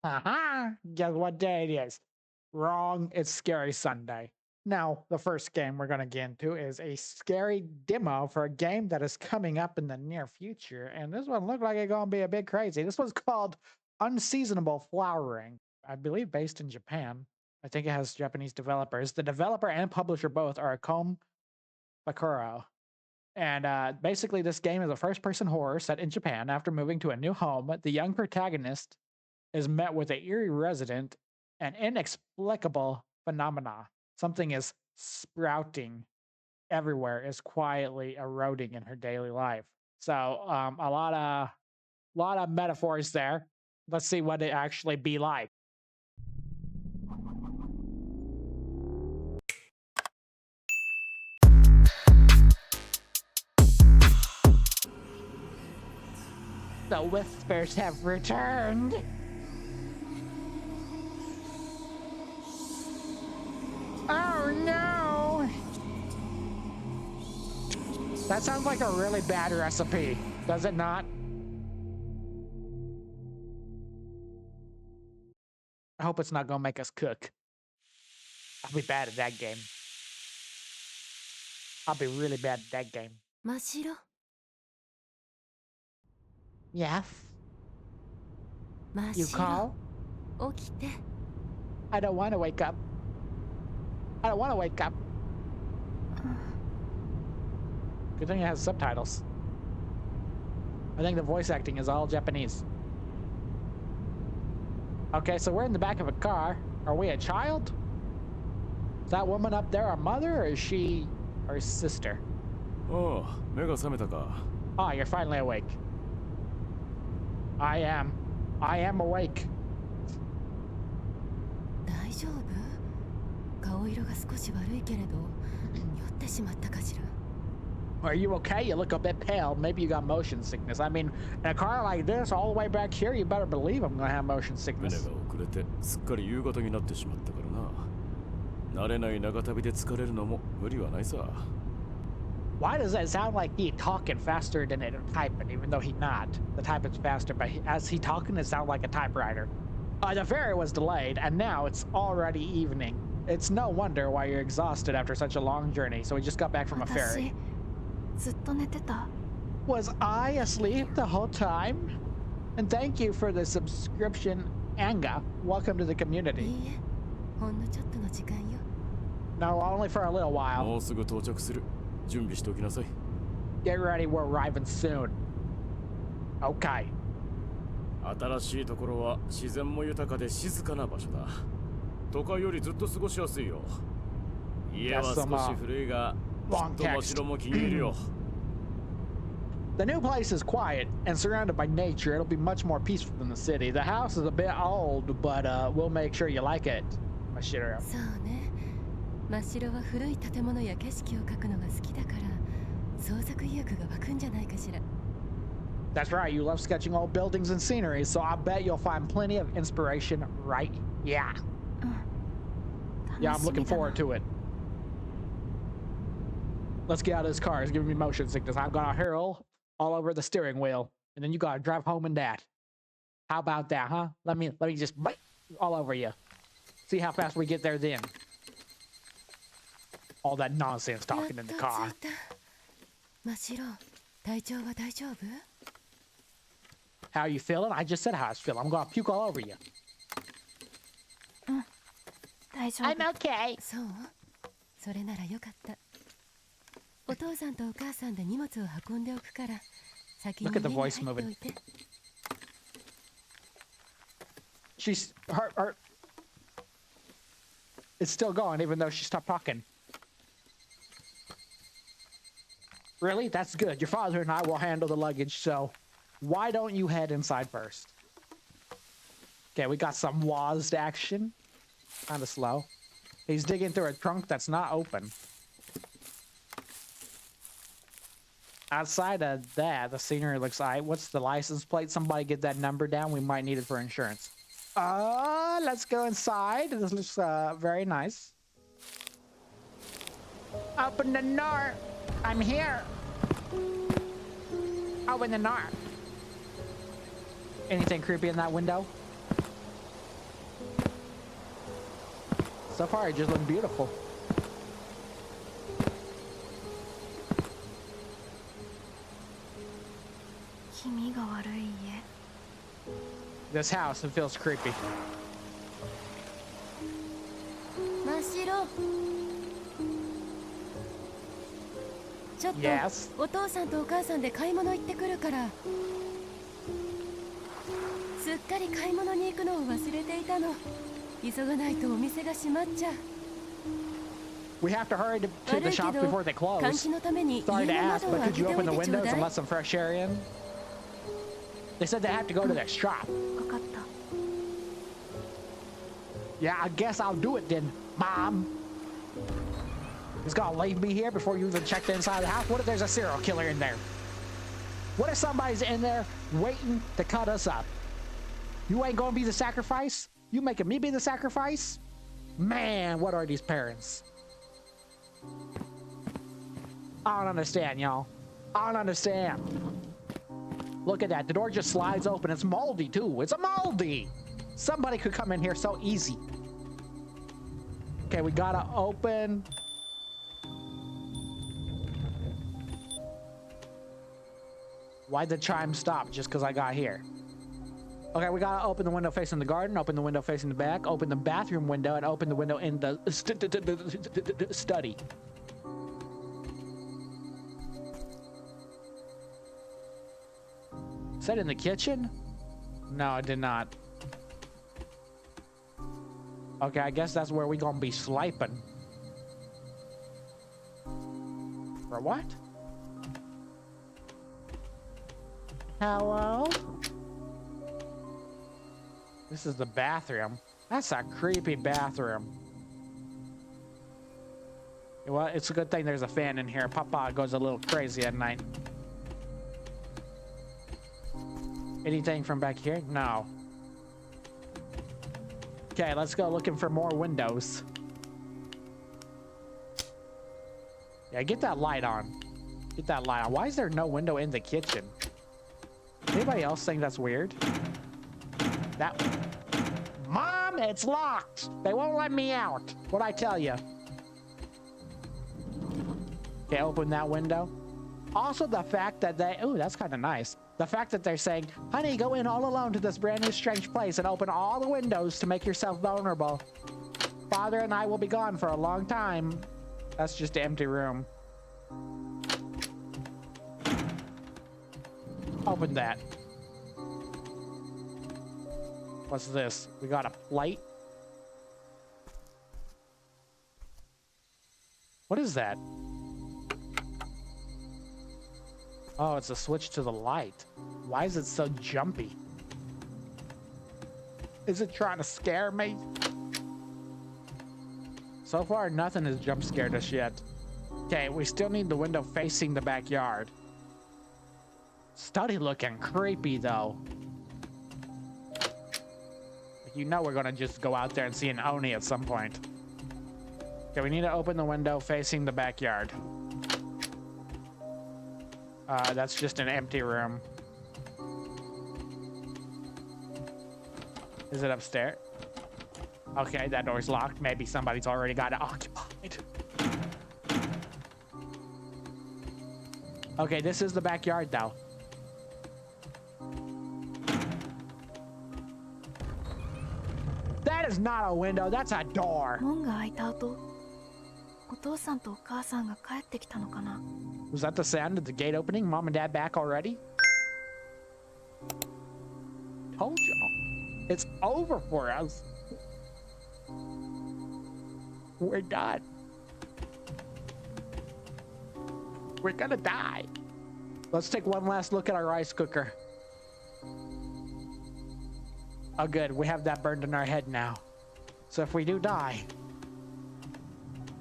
Haha! Guess what day it is? Wrong, it's Scary Sunday. Now, the first game we're going to get into is a scary demo for a game that is coming up in the near future. And this one looked like it's going to be a bit crazy. This one's called Unseasonable Flowering, I believe based in Japan. I think it has Japanese developers. The developer and publisher both are Kom Bakuro. And basically, this game is a first person horror set in Japan. After moving to a new home, the young protagonist is met with an eerie resident and inexplicable phenomena. Something is sprouting everywhere, is quietly eroding in her daily life. So a lot of metaphors there. Let's see what it actually be like. The whispers have returned. Oh no! That sounds like a really bad recipe, does it not? I hope it's not gonna make us cook. I'll be bad at that game. I'll be really bad at that game. Mashiro? Yes? You call? 起きて。 I don't want to wake up. I don't want to wake up. Good thing it has subtitles. I think the voice acting is all Japanese. Okay, so we're in the back of a car. Are we a child? Is that woman up there our mother, or is she our sister? Oh, 目が覚めたか。 Oh, you're finally awake. I am awake. 大丈夫？顔色が少し悪いけれど、酔ってしまったかしら。 Are you okay? You look a bit pale. Maybe you got motion sickness. I mean, in a car like this, all the way back here, you better believe I'm gonna have motion 船 sickness. が遅れてすっかり夕方になってしまったからな。慣れない長旅で疲れるのも無理はないさ。 Why does it sound like he talking faster than it typing, even though he not? The typing's faster, but as he talking, it sounds like a typewriter. The ferry was delayed, and now it's already evening. It's no wonder why you're exhausted after such a long journey. So we just got back from a ferry. 私、ずっと寝てた。 Was I asleep the whole time? And thank you for the subscription, Anga. Welcome to the い community. いえ、ほんのちょっとの時間よ。 No, only for a little も while. うすぐ到着する。準備しておきなさい。 Get ready, we're arriving soon. Okay. 新しいところは自然も豊かで静かな場所だ。都会よりずっと過ごしやすいよ。家は少し古いが、きっと街も気に入るよ。 The new place is quiet and surrounded by nature. It'll be much more peaceful than the city. The house is a bit old, but we'll make sure you like it, Mashiro. そうね。真白は古い建物や景色を描くのが好きだから、創作意欲が湧くんじゃないかしら。 That's right, you love sketching old buildings and scenery, so I bet you'll find plenty of inspiration, right? Yeah. Yeah, I'm looking forward to it. Let's get out of this car. It's giving me motion sickness. I'm gonna hurl all over the steering wheel, and then you gotta drive home in that. How about that, huh? Let me just bite all over you. See how fast we get there then. All that nonsense talking in the car. 真白、体調は大丈夫？ How you feeling? I just said how I was feeling. I'm gonna puke all over you. 大丈夫。 I'm okay. そう？それならよかった。お父さんとお母さんで荷物を運んでおくから、先に Look 家 at the に voice 入ってお moving. いて。 She's her. It's still going even though she stopped talking. Really? That's good. Your father and I will handle the luggage, so why don't you head inside first? Okay, we got some WASD action. Kinda slow. He's digging through a trunk that's not open. Outside of that, the scenery looks alright. What's the license plate? Somebody get that number down. We might need it for insurance. Let's go inside. This looks very nice. Open the door. I'm here. Open the door. Anything creepy in that window? So far, it just looked beautiful. This house, it feels creepy. Mashiro. ちょっと Yes. お父さんとお母さんで買い物行ってくるから。すっかり買い物に行くのを忘れていたの。急がないとお店が閉まっちゃう。We have to hurry to the shops before they close. 換気のために Sorry 家 to の ask, 窓を but 開 could け you ておい open the てちょう windows だ and い。 let some fresh air in? They said they have to go to their shop. わかった。 Yeah, I guess I'll do it then, Mom. He's gonna leave me here before you even check the inside of the house? What if there's a serial killer in there? What if somebody's in there waiting to cut us up? You ain't gonna be the sacrifice? You making me be the sacrifice? Man, what are these parents? I don't understand, y'all. I don't understand. Look at that. The door just slides open. It's moldy, too. It's a moldy. Somebody could come in here so easy. Okay, we gotta open. Why'd the chime stop just because I got here? Okay, we gotta open the window facing the garden, open the window facing the back, open the bathroom window, and open the window in the study. Is that in the kitchen? No, it did not. Okay, I guess that's where we gonna be swiping. For what? Hello? This is the bathroom. That's a creepy bathroom. Well, it's a good thing there's a fan in here. Papa goes a little crazy at night. Anything from back here? No. Okay, let's go looking for more windows. Yeah, get that light on. Get that light on. Why is there no window in the kitchen? Anybody else think that's weird? That... Mom, it's locked. They won't let me out. What'd I tell you? Okay, open that window. Also, the fact that they... Ooh, that's kind of nice. The fact that they're saying, honey, go in all alone to this brand new strange place and open all the windows to make yourself vulnerable. Father and I will be gone for a long time. That's just an empty room. Open that. What's this? We got a plate? What is that? Oh, it's a switch to the light. Why is it so jumpy? Is it trying to scare me? So far, nothing has jump scared us yet. Okay, we still need the window facing the backyard. Study looking creepy, though. You know we're gonna just go out there and see an Oni at some point. Okay, we need to open the window facing the backyard. That's just an empty room. Is it upstairs? Okay, that door's locked. Maybe somebody's already got it occupied. Okay, this is the backyard, though. That is not a window, that's a door. 門が開いた後、お父さんとお母さんが帰ってきたのかな。 Was that the sound of the gate opening? Mom and Dad back already? Told y'all. It's over for us. We're done. We're gonna die. Let's take one last look at our rice cooker. Oh good, we have that burned in our head now. So if we do die,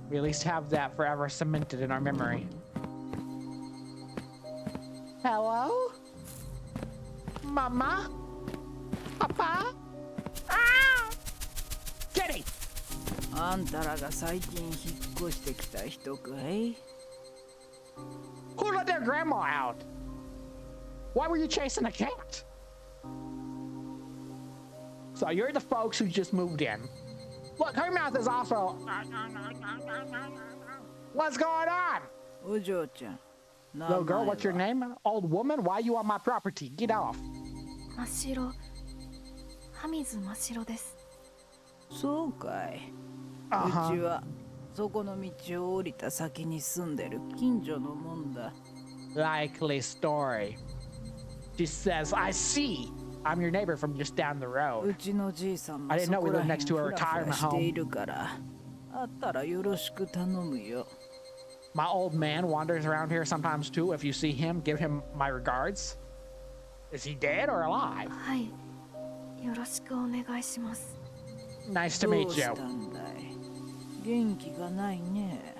we at least have that forever cemented in our memory. Hello? Mama? Papa? Ah! Kitty! あんたらが最近引っ越してきた人かい？ Who let their grandma out? Why were you chasing a cat? So you're the folks who just moved in. Look, her mouth is also. What's going on? お嬢ちゃん、 Little girl, what's your name? Old woman, why are you on my property? Get off. 真っ白ハミズ真っ白です。そうかい。うちはそこの道を降りた先に住んでる近所のもんだ。Likely story. She says, I see. I'm your neighbor from just down the う road. ちのじいさんも I didn't そ know こ we ら lived へん next to a フラフ retirement ラしてい home. るから、あったらよろしく頼むよ。 My old man wanders around here sometimes too. If you see him, give him my regards. Is he dead or alive? はい、よろしくお願いします。 Nice to ど meet うし you. たんだい。元気がないね。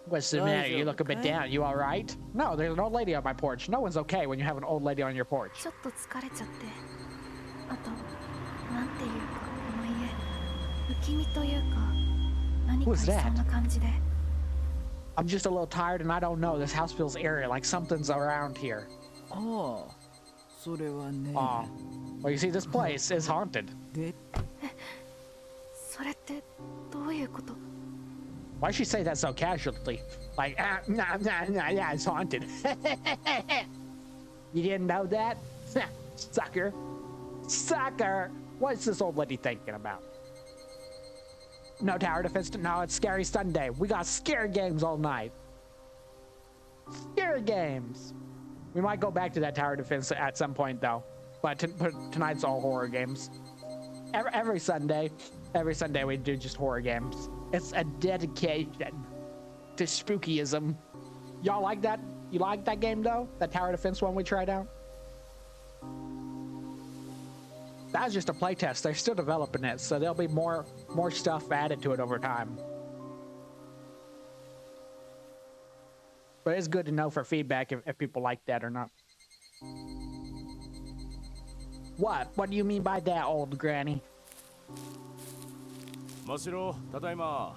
What's the matter? You look a bit Okay. down. You all right? No, there's an old lady on my porch. No one's okay when you have an old lady on your porch. ちょっと疲れちゃって。あと、なんていうかこの家、不気味というか、何かに Who's that? そんな感じで。 I'm just a little tired and I don't know. This house feels eerie, like something's around here. ああ、それはね。 Aw. Well, you see, this place is haunted. で、それってどういうこと？ Why'd she say that so casually? Like, nah, yeah, it's haunted. You didn't know that? Sucker. Sucker! What's this old lady thinking about? No tower defense. No, it's Scary Sunday. We got scary games all night. Scary games. We might go back to that tower defense at some point, though. But tonight's all horror games. Every Sunday we do just horror games. It's a dedication to spookyism. Y'all like that? You like that game though? That tower defense one we tried out? That was just a playtest. They're still developing it, so there'll be more stuff added to it over time. But it's good to know for feedback if people like that or not. What? What do you mean by that, old granny? Mashiro, tadaima.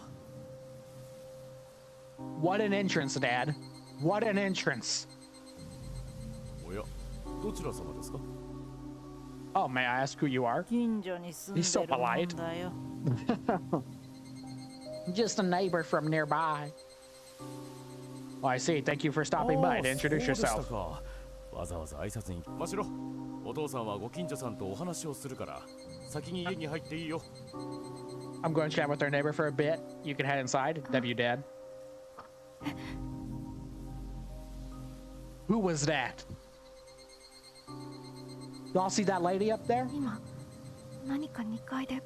What an entrance, Dad. What an entrance. おや、どちら様ですか? Oh, may I ask who you are? 近所に住んでるもんだよ。 Just a neighbor from nearby. Oh, I see. Thank you for stopping by to introduce そうでした yourself. か。わざわざ挨拶に。マシロ、お父さんはご近所さんとお話をするから、先に家に入っていいよ。 I'm going to chat with our neighbor for a bit. You can head inside. W, Dad. Who was that? Y'all see that lady up there? 今、何か2階で。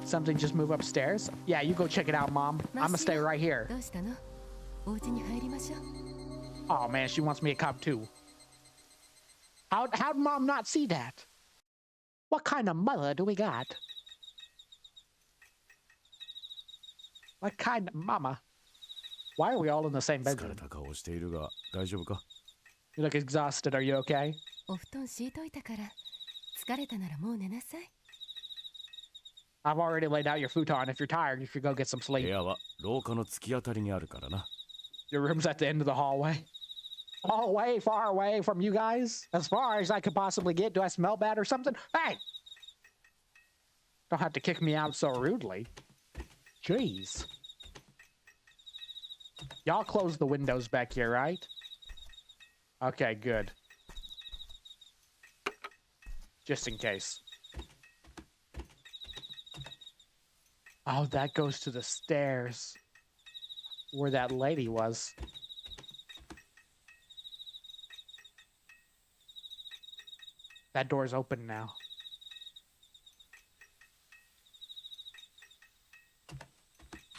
Something just move upstairs? Yeah, you go check it out, Mom. I'm gonna stay right here. どうしたの？お家に入りましょう。 Oh man, she wants me to come too. How'd Mom not see that? What kind of mother do we got? What kind of mama? Why are we all in the same 疲 bedroom? れた顔をしているが、大丈夫か? You look exhausted. Are you okay? お布団敷いといたから、疲れたならもう寝なさい。 I've already laid out your futon. If you're tired, you should go get some 部 sleep. 屋は廊下の突き当たりにあるからな。 Your room's at the end of the hallway. All way far away from you guys? As far as I could possibly get. Do I smell bad or something? Hey! Don't have to kick me out so rudely. Jeez. Y'all close the windows back here, right? Okay, good. Just in case. Oh, that goes to the stairs. Where that lady was. That door's open now.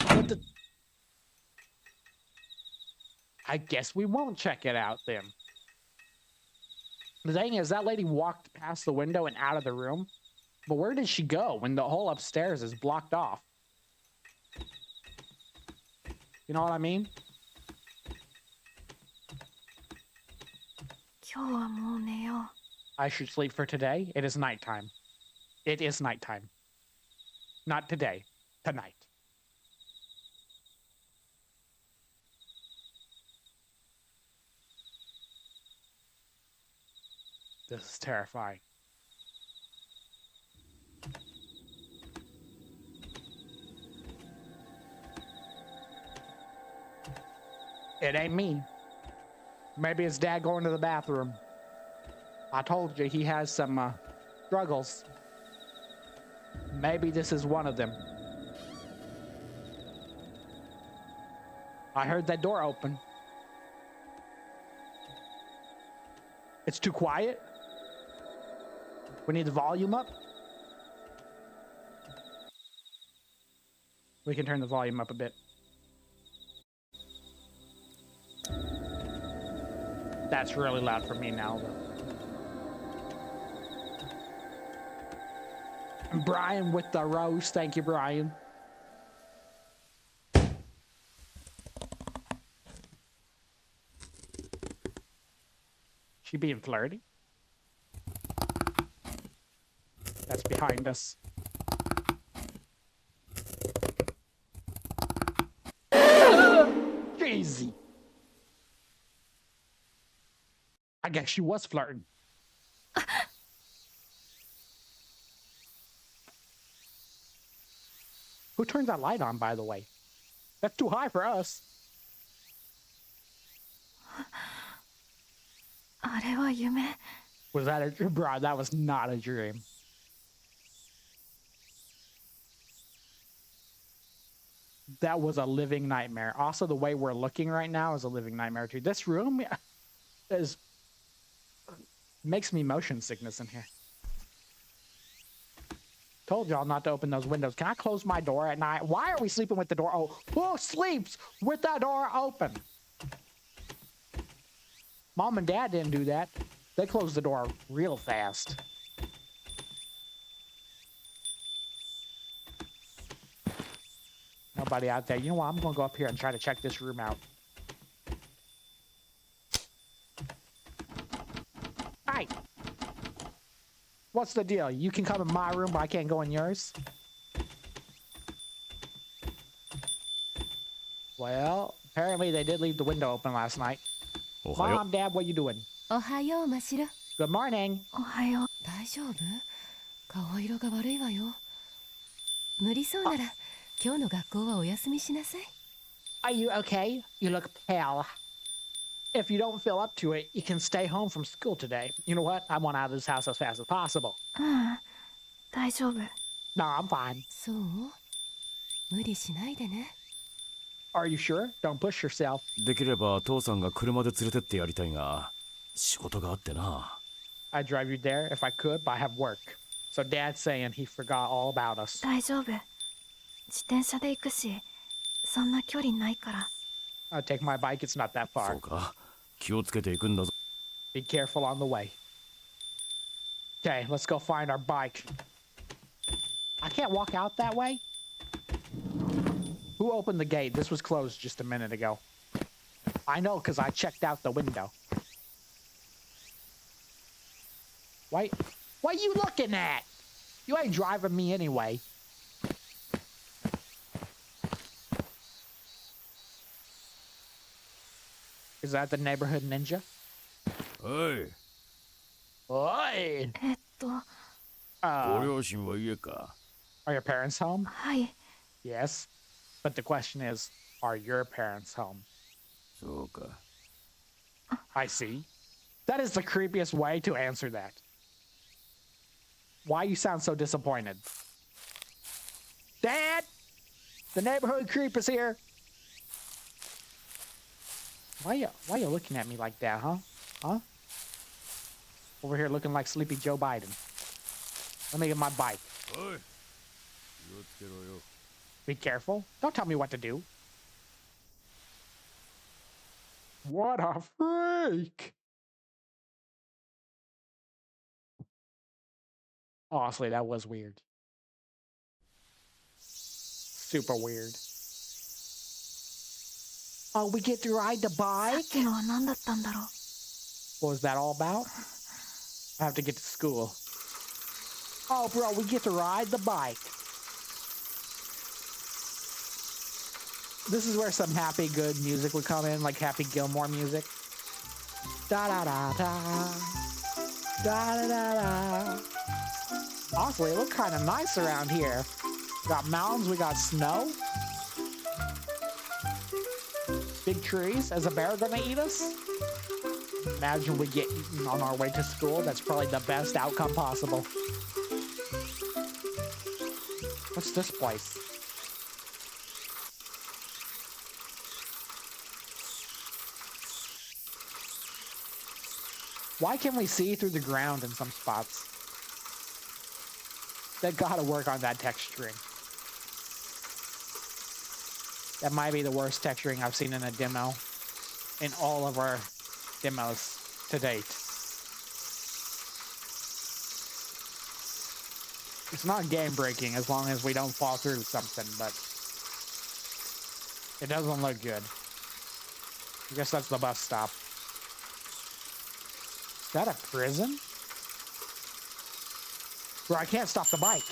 What the... I guess we won't check it out then. The thing is, that lady walked past the window and out of the room. But where did she go when the whole upstairs is blocked off? You know what I mean? 今日はもう寝よう。 I should sleep for today. It is nighttime. It is nighttime. Not today. Tonight. This is terrifying. It ain't me. Maybe it's dad going to the bathroom. I told you he has some struggles. Maybe this is one of them. I heard that door open. It's too quiet. We need the volume up. We can turn the volume up a bit. That's really loud for me now, though. And Brian with the rose. Thank you, Brian. She being flirty? That's behind us. Crazy. I guess she was flirting. Who turned that light on, by the way? That's too high for us. あれは夢。 Was that a dream? Bro, that was not a dream. That was a living nightmare. Also, the way we're looking right now is a living nightmare too. This room is makes me motion sickness in here. Told y'all not to open those windows. Can I close my door at night? Why are we sleeping with the door? Oh, who sleeps with that door open? Mom and Dad didn't do that. They closed the door real fast. Nobody out there. You know what? I'm going to go up here and try to check this room out. Hey! What's the deal? You can come in my room, but I can't go in yours? Well, apparently they did leave the window open last night. Mom, Dad, what you doing? おはよう、マシロ。 Good morning. おはよう。大丈夫？顔色が悪いわよ。無理そうなら、今日の学校はお休みしなさい。Are you okay? You look pale. If you don't feel up to it, you can stay home from school today. You know what? I want out of this house as fast as possible. 大丈夫。 No, I'm fine. そう？無理しないでね。 Are you sure? Don't push yourself. できれば父さんが車で連れてってやりたいが、仕事があってな。I'd drive you there if I could, but I have work. So Dad's saying he forgot all about us. 大丈夫。自転車で行くし、そんな距離ないから。 I'll take my bike. It's not that そ far. うか。気をつけていくんだぞ。Be careful on the way. Okay, let's go find our bike. I can't walk out that way? Who opened the gate? This was closed just a minute ago. I know because I checked out the window. What are you looking at? You ain't driving me anyway. Is that the neighborhood ninja? おい。 Oi! ご両親は家か。 Are your parents home? はい。 Yes. But the question is, are your parents home? そうか。 I see. That is the creepiest way to answer that. Why you sound so disappointed? Dad! The neighborhood creep is here! Why you looking at me like that, huh? Huh? Over here looking like Sleepy Joe Biden. Let me get my bike. おい。気をつけろよ。 Be careful. Don't tell me what to do. What a freak! Honestly, that was weird. Super weird. Oh, we get to ride the さ bike? っきのは何だったんだろう。 What was that all about? I have to get to school. Oh, bro, we get to ride the bike. This is where some happy, good music would come in, like Happy Gilmore music. Da da da da. Da da da da. Honestly, it looks kind of nice around here. We got mountains, we got snow. big trees. Is a bear gonna eat us? Imagine we get eaten on our way to school. That's probably the best outcome possible. What's this place? Why can we see through the ground in some spots? They gotta work on that texturing. That might be the worst texturing I've seen in a demo in all of our demos to date. It's not game breaking as long as we don't fall through something, but it doesn't look good. I guess that's the bus stop. Is that a prison? Bro, I can't stop the bike.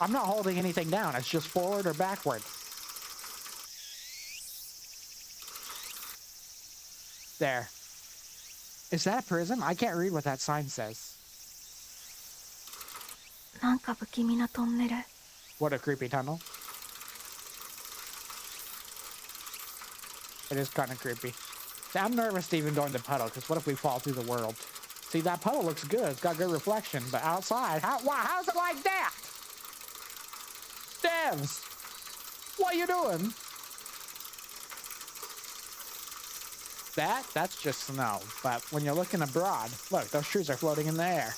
I'm not holding anything down. It's just forward or backward. There. Is that a prison? I can't read what that sign says. なんか不気味なトンネル。 What a creepy tunnel. It is kind of creepy. I'm nervous to even go in the puddle, because what if we fall through the world? See, that puddle looks good. It's got good reflection, but outside, how's it like that? Devs! What are you doing? That's just snow. But when you're looking abroad, look, those trees are floating in the air.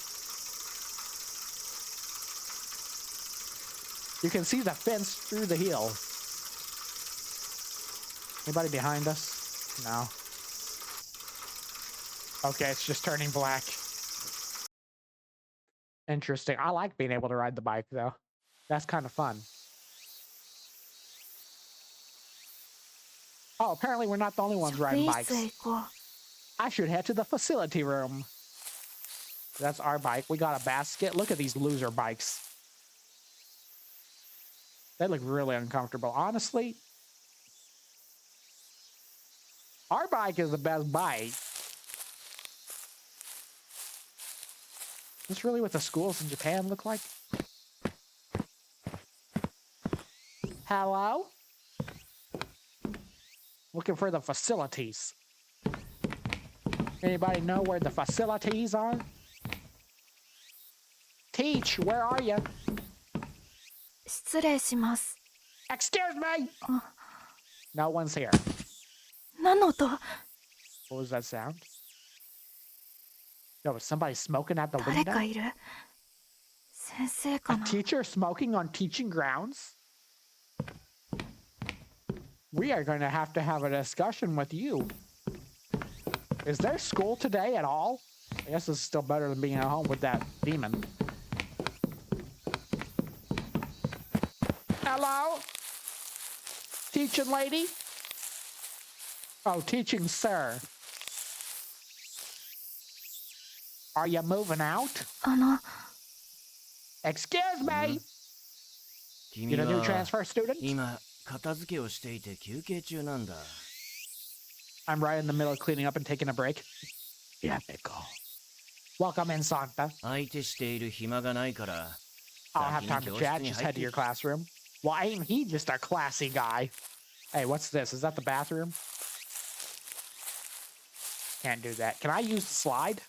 You can see the fence through the hill. Anybody behind us? No. Okay, it's just turning black. Interesting. I like being able to ride the bike, though. That's kind of fun. Oh, apparently we're not the only ones riding bikes. I should head to the facility room. That's our bike. We got a basket. Look at these loser bikes. They look really uncomfortable. Honestly, our bike is the best bike. Is this really what the schools in Japan look like? Hello? Looking for the facilities. Anybody know where the facilities are? Teach, where are you? 失礼します。 Excuse me! No one's here. 何の音？ What was that sound? Yo, was somebody smoking out the 誰 window? かいる？先生か A な？ teacher smoking on teaching grounds? We are going to have a discussion with you. Is there school today at all? I guess this is still better than being at home with that demon. Hello? Teaching lady? Oh, teaching sir. Are you moving out? あの、 Excuse me! You the new transfer student? 今片付けをしていて休憩中なんだ。I'm right in the middle of cleaning up and taking a break. Yeah, go. Welcome in, Santa. 相手している暇がないから。 I don't have time to chat. Just head to your classroom. Well, ain't he just a classy guy? Hey, what's this? Is that the bathroom? Can't do that. Can I use the slide?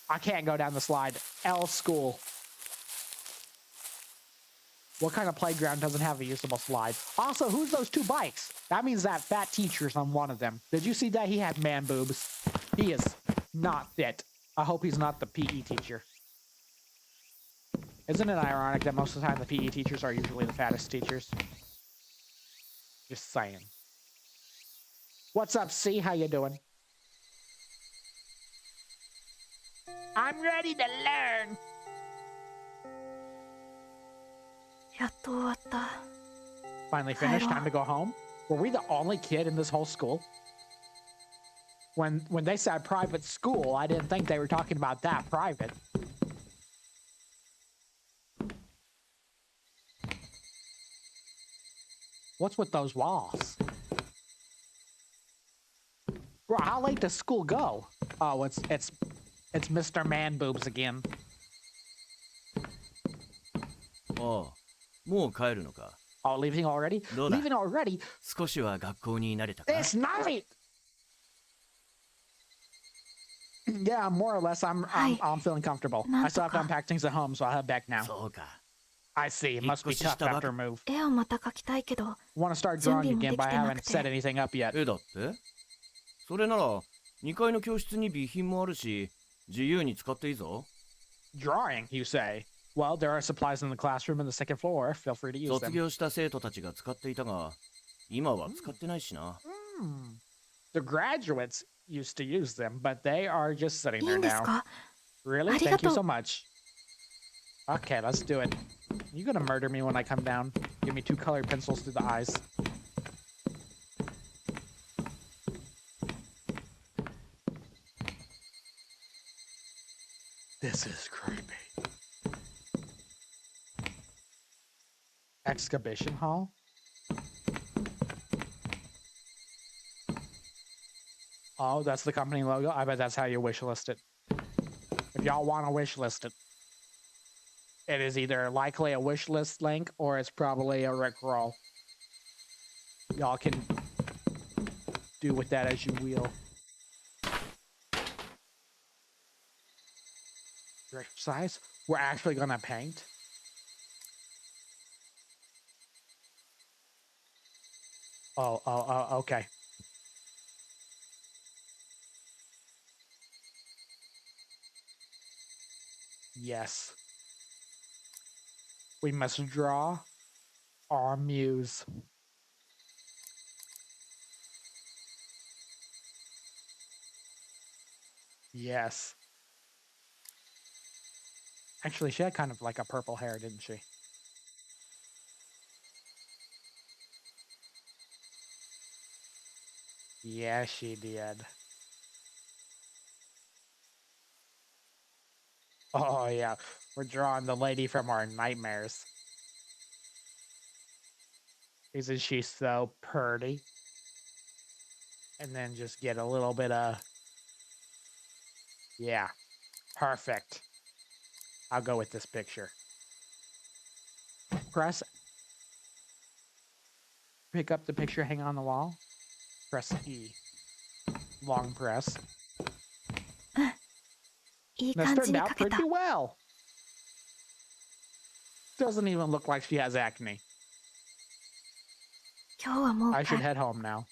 I can't go down the slide. L school. What kind of playground doesn't have a usable slide? Also, who's those two bikes? That means that fat teacher's on one of them. Did you see that? He had man boobs. He is not fit. I hope he's not the PE teacher. Isn't it ironic that most of the time the PE teachers are usually the fattest teachers? Just saying. What's up, C? How you doing? I'm ready to learn. やっと終わった。 Finally finished. Time to go home. Were we the only kid in this whole school? When they said private school, I didn't think they were talking about that private. What's with those walls? Bro, how late does school go? Oh, it's Mr. Man Boobs again. おう、もう帰るのか。 Oh, leaving already? どうだ？ Leaving already? 少しは学校に慣れたか？ It's night! Yeah, more or less, I'm feeling comfortable. I still have to unpack things at home, so I'll head back now. そうか。 I see. It must be tough after a move. 絵をまた描きたいけど Want to start drawing again, but I haven't set anything up yet. 絵だって？それなら2階の教室に備品もあるし、自由に使っていいぞ。 Drawing, you say? Well, there are supplies in the classroom on the second floor. Feel free to use 卒 them. 業した生徒たちが使っていたが、今は使ってないしな。The graduates used to use them, but they are just sitting いい there んです now. か Really? ありが Thank you とう。 so much. Okay, let's do it. You gonna murder me when I come down? Give me 2 colored pencils through the eyes. This is creepy. Excavation hall? Oh, that's the company logo? I bet that's how you wish list it. If y'all want to wish list it. It is either likely a wish list link or it's probably a Rickroll. Y'all can do with that as you will. Exercise? We're actually gonna paint? Oh, okay. Yes. We must draw our muse. Yes. Actually, she had kind of like a purple hair, didn't she? Yeah, she did. Oh, yeah. We're drawing the lady from our nightmares. Isn't she so pretty? And then just get a little bit of... Yeah. Perfect. I'll go with this picture. Press. Pick up the picture, hang on the wall. Press E. Long press. いい This 感じ turned に out 描けた pretty well. Doesn't even look like she has acne. 今日はもう I 帰 should head home now.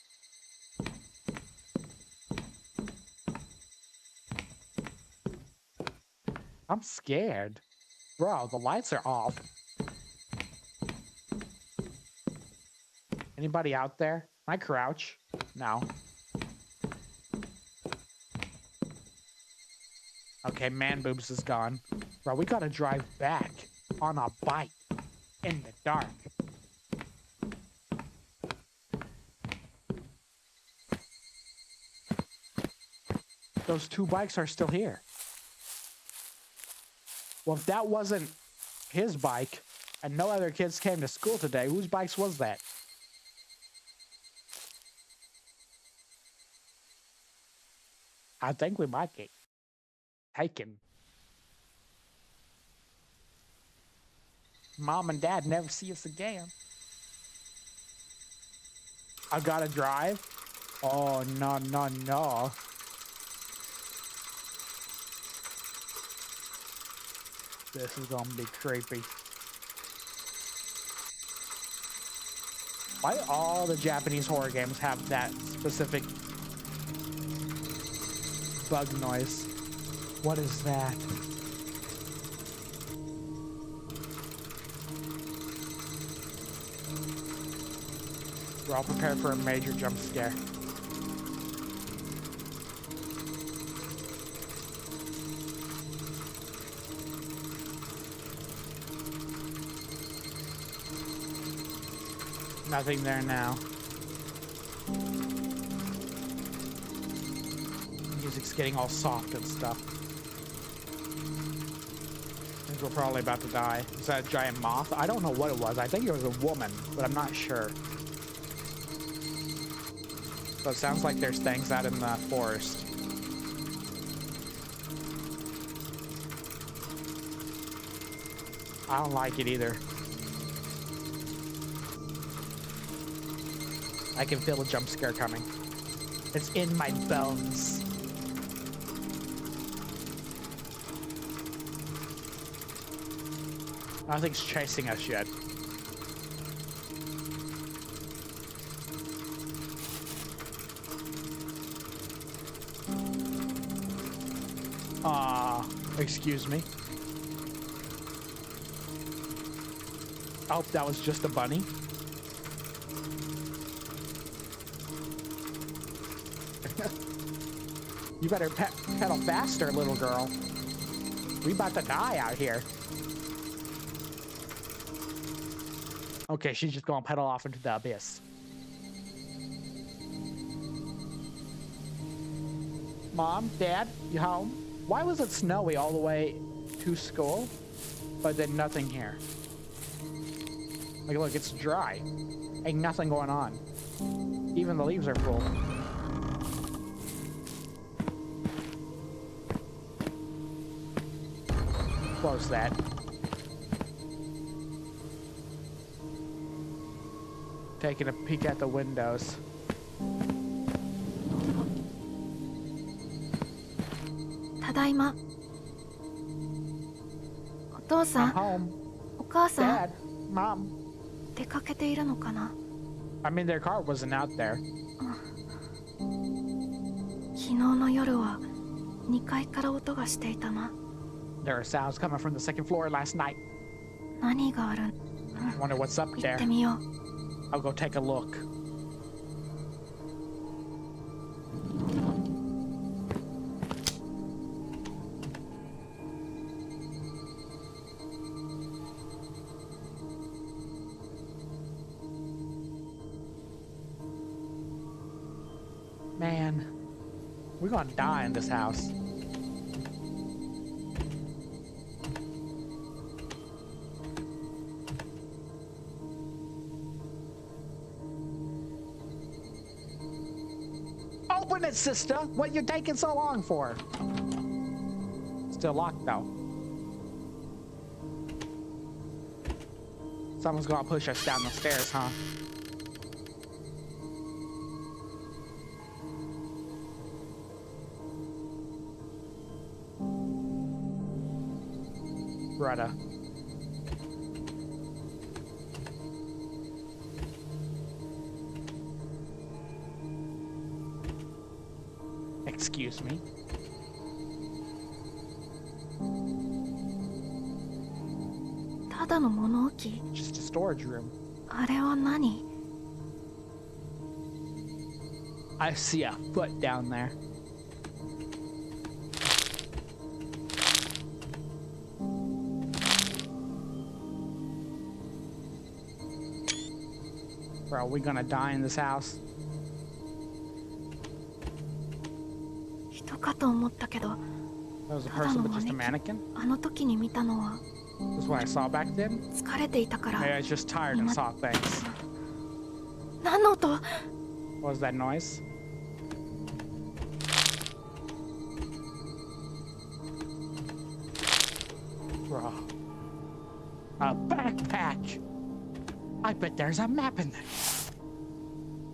I'm scared. Bro, the lights are off. Anybody out there? Can I crouch? No. Okay, man boobs is gone. Bro, we gotta drive back on a bike in the dark. Those 2 bikes are still here. Well, if that wasn't his bike and no other kids came to school today, whose bikes was that? I think we might get taken. Mom and Dad never see us again. I gotta drive? Oh, no, no, no. This is gonna be creepy. Why all the Japanese horror games have that specific bug noise? What is that? We're all prepared for a major jump scare. Nothing there now. Music's getting all soft and stuff. I think we're probably about to die. Is that a giant moth? I don't know what it was. I think it was a woman, but I'm not sure. So it sounds like there's things out in the forest. I don't like it either. I can feel the jump scare coming. It's in my bones. I don't think it's chasing us yet. Excuse me. I hope that was just a bunny. You better pedal faster, little girl. We about to die out here. Okay, she's just gonna pedal off into the abyss. Mom, Dad, you home? Why was it snowy all the way to school, but then nothing here? Like, look, it's dry. Ain't nothing going on. Even the leaves are full. Close that. Taking a peek at the windows. Tadaima. お父さ I'm ん、 home. お母さん、 Dad, Mom. 出かけているのかな。 I mean, their car wasn't out there. 昨日の夜は2階から音がしていたな。 There are sounds coming from the second floor last night. 何がある？ Wonder what's up 行っ there. てみよう。 I'll go take a look. Man, we're gonna die in this house. Open it, sister! What you taking so long for? Still locked though. Someone's gonna push us down the stairs, huh? Brother. Excuse me. Just a storage room. あれは何？ I see a foot down there. Bro, are we gonna die in this house? 人かと思ったけど、 That was a ただ person の but マ just ネ a キン。 mannequin? あの時に見たのは That's what I saw back then? 疲れていたから。 Maybe I was just tired and saw things. 何の音？ What was that noise? Bro. A backpack! I bet there's a map in there.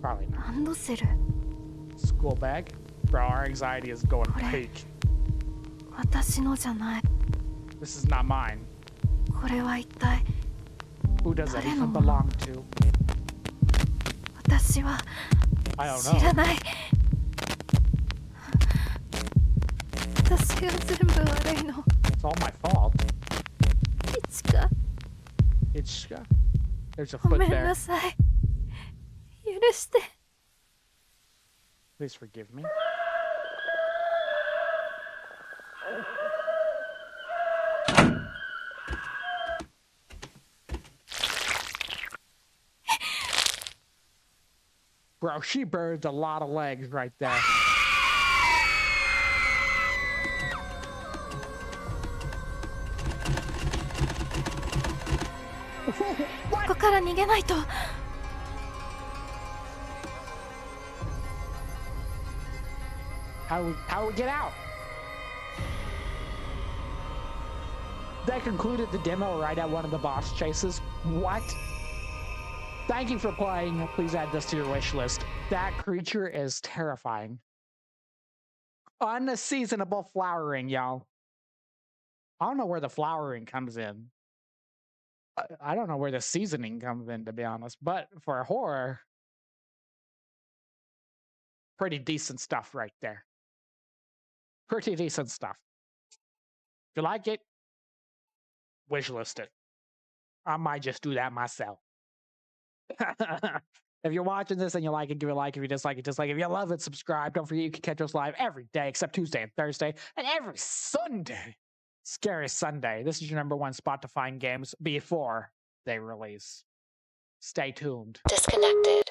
Probably not. ランドセル。 School bag? Bro, our anxiety is going Alright. peak. 私のじゃない。 This is not mine. これは一体 Who does it 誰の even もの？ belong to? 私は I don't 知ら know. ない。私が全部悪いの。 It's all my fault. いつか It's there's a ご foot めん there. なさい。許して。 Please forgive me. Bro, she burned a lot of legs right there. ここから逃げないと。 How do we get out? They concluded the demo right at one of the boss chases. What? Thank you for playing. Please add this to your wish list. That creature is terrifying. Unseasonable Flowering, y'all. I don't know where the flowering comes in. I don't know where the seasoning comes in, to be honest. But for horror, pretty decent stuff right there. Pretty decent stuff. If you like it, wish list it. I might just do that myself. If you're watching this and you like it, give it a like. If you dislike it, dislike it. If you love it, subscribe. Don't forget you can catch us live every day except Tuesday and Thursday, and every Sunday. Scary Sunday. This is your #1 spot to find games before they release. Stay tuned. Disconnected.